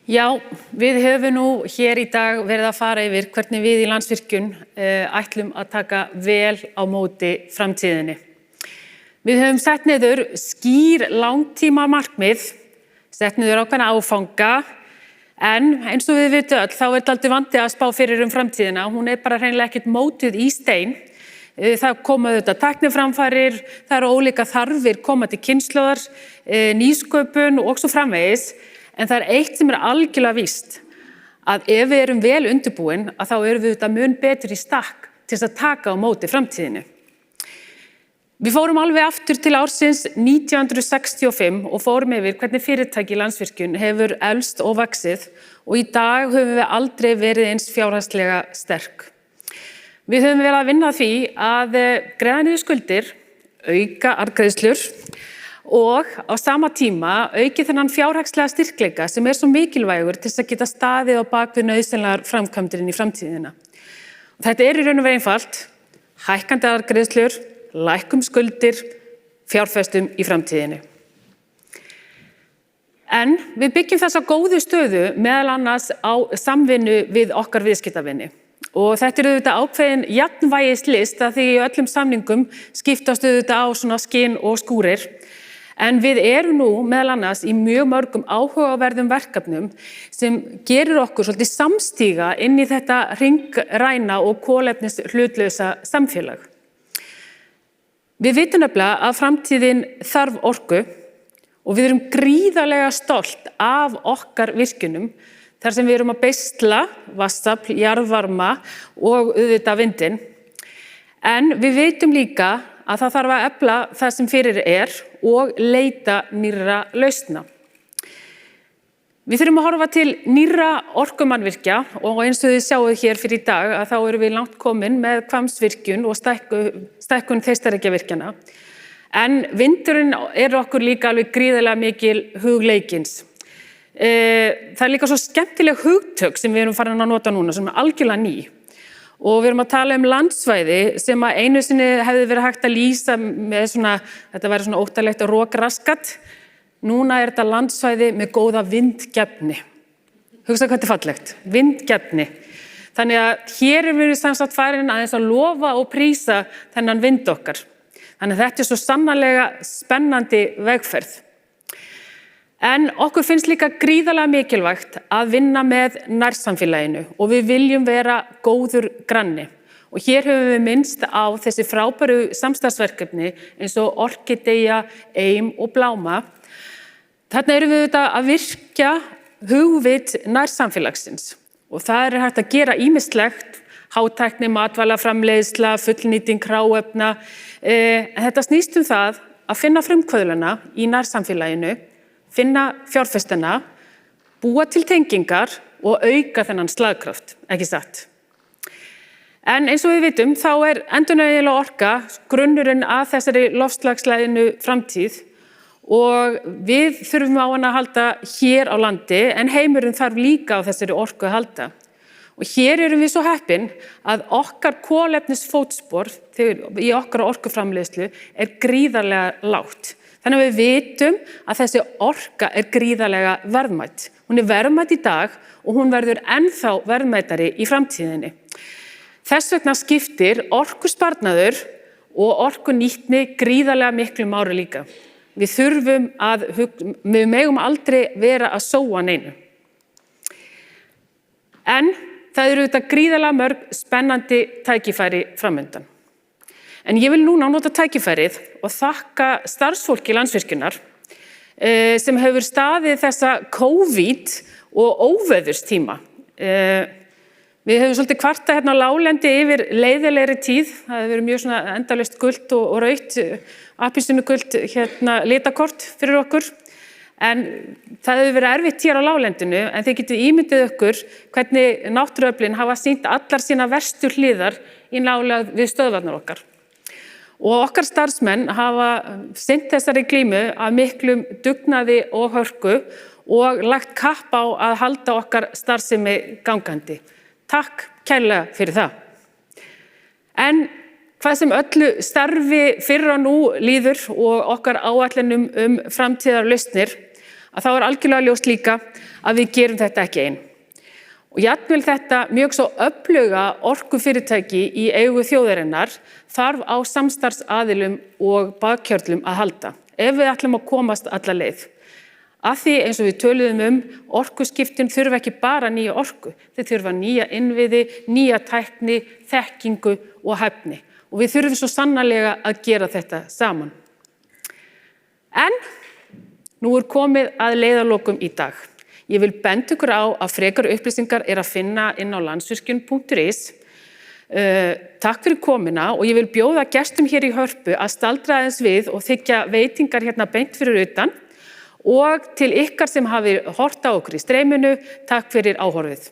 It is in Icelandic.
Já, við höfum nú hér í dag verið að fara yfir hvernig við í Landsvirkjun ætlum að taka vel á móti framtíðinni. Við höfum sett niður skýr langtíma markmið, sett niður ákveðna áfanga, en eins og við vitum öll, þá er þetta aldrei vandi að spá fyrir framtíðina. Hún er bara hreinlega ekkert mótuð í stein. Það koma auðvitað tækniframfarir, það eru ólíka þarfir komandi kynslóðar, nýsköpun og svo framvegis. En það er eitt sem er algjörlega víst, að ef við erum vel undirbúin, að þá erum við þetta mun betur í stakk til þess að taka á móti framtíðinu. Við fórum alveg aftur til ársins 1965 og fórum yfir hvernig fyrirtæki Landsvirkjun hefur elst og vaxið og í dag höfum við aldrei verið eins fjárhagslega sterk. Við höfum verið að vinna því að greiða niður skuldir, auka arðgreiðslur og á sama tíma auki þennan fjárhagslega styrkleika sem er svo mikilvægur til þess að geta staðið á bak við nauðsynlegar framkvæmdir inn í framtíðina. Þetta er í raun og veru einfalt, hækkandi arðgreiðslur, lækkum skuldir, fjárfestum í framtíðinni. En við byggjum þessa góðu stöðu meðal annars á samvinnu við okkar viðskiptavini. Og þetta er auðvitað ákveðin jafnvægislist að því í öllum samningum skiptast auðvitað á svona skinn og skúrir. En við erum nú meðal annars í mjög mörgum áhugaverðum verkefnum sem gerir okkur svolítið samstíga inn í þetta hringræna og kolefnishlutlausa samfélag. Við vitum nefnilega að framtíðin þarf orku og við erum gríðarlega stolt af okkar virkjunum þar sem við erum að beisla vatnsafl, jarðvarma og auðvitað vindinn. En við vitum líka að það þarf að efla það sem fyrir er og leita nýrra lausna. Við þurfum að horfa til nýrra orkumannvirkja og eins og þið sjáuð hér fyrir í dag að þá erum við langt komin með Hvammsvirkjun og stækkun Þeistareykjavirkjana. En vindurinn er okkur líka alveg gríðarlega mikil hugleikins. Það er líka svo skemmtileg hugtök sem við erum farin að nota núna sem er algjörlega ný. Og við erum að tala landsvæði sem að einu sinni hefði verið hægt að lýsa með svona, þetta væri svona óttalegt og rokraskat. Núna er þetta landsvæði með góða vindgefni. Hugsa hvað þetta er fallegt, vindgefni. Þannig að hér erum við samsagt farin aðeins að lofa og prísa þennan vind okkar. Þannig að þetta er svo sannarlega spennandi vegferð. En okkur finnst líka gríðarlega mikilvægt að vinna með nærsamfélaginu og við viljum vera góður granni. Og hér höfum við minnst á þessi frábæru samstarfsverkefni eins og Orkídea, Eim og Bláma. Þarna erum við að virkja hugvit nærsamfélagsins og það er hægt að gera ýmislegt, hátækni, matvælaframleiðsla, fullnýting hráefna. En þetta snýst það að finna frumkvöðlana í nærsamfélaginu, finna fjárfestana, búa til tengingar og auka þennan slagkraft, ekki satt. En eins og við vitum þá er endurnýjanleg orka grunnurinn að þessari loftslagsvænu framtíð og við þurfum á hana að halda hér á landi en heimurinn þarf líka á þessari orku að halda. Og hér erum við svo heppin að okkar kolefnisfótspor í okkar orkuframleiðslu er gríðarlega lágt. Þannig að við vitum að þessi orka er gríðarlega verðmætt. Hún er verðmætt í dag og hún verður ennþá verðmættari í framtíðinni. Þess vegna skiptir orkusparnaður og orkunýtni gríðarlega miklu máli líka. Við megum aldrei vera að sóa neinu. En það eru þetta gríðarlega mörg spennandi tækifæri framundan. En ég vil núna nota tækifærið og þakka starfsfólki Landsvirkjunar sem hefur staðið þessa COVID og óveðurstíma. Við höfum svolítið kvartað hérna á láglendi yfir leiðilegri tíð. Það hefur verið mjög svona endalaust gult og rautt, appelsínugult litakort fyrir okkur. En það hefur verið erfitt hér á láglendinu en þið getið ímyndið okkur hvernig náttúruöflin hafa sýnt allar sína verstu hliðar í nálægð við stöðvarnar okkar. Og okkar starfsmenn hafa sinnt þessari glímu af miklum dugnaði og hörku og lagt kapp á að halda okkar starfsemi gangandi. Takk kærlega fyrir það. En hvað sem öllu starfi fyrr og nú líður og okkar áætlunum framtíðarlausnir, að þá algjörlega ljóst líka að við gerum þetta ekki ein. Og jafnvel þetta mjög svo öfluga orkufyrirtæki í eigu þjóðarinnar þarf á samstarfsaðilum og bakhjörlum að halda ef við ætlum að komast alla leið. Af því eins og við töluðum orkuskiptin þurfa ekki bara nýja orku, þeir þurfa nýja innviði, nýja tækni, þekkingu og hæfni. Og við þurfum svo sannarlega að gera þetta saman. En nú komið að leiðarlokum í dag. Ég vil benda ykkur á að frekari upplýsingar að finna inn á landsvirkjun.is. Takk fyrir komuna og ég vil bjóða gestum hér í Hörpu að staldra aðeins við og þiggja veitingar hérna beint fyrir utan og til ykkar sem hafi hort á okkur í streyminu, takk fyrir áhorfið.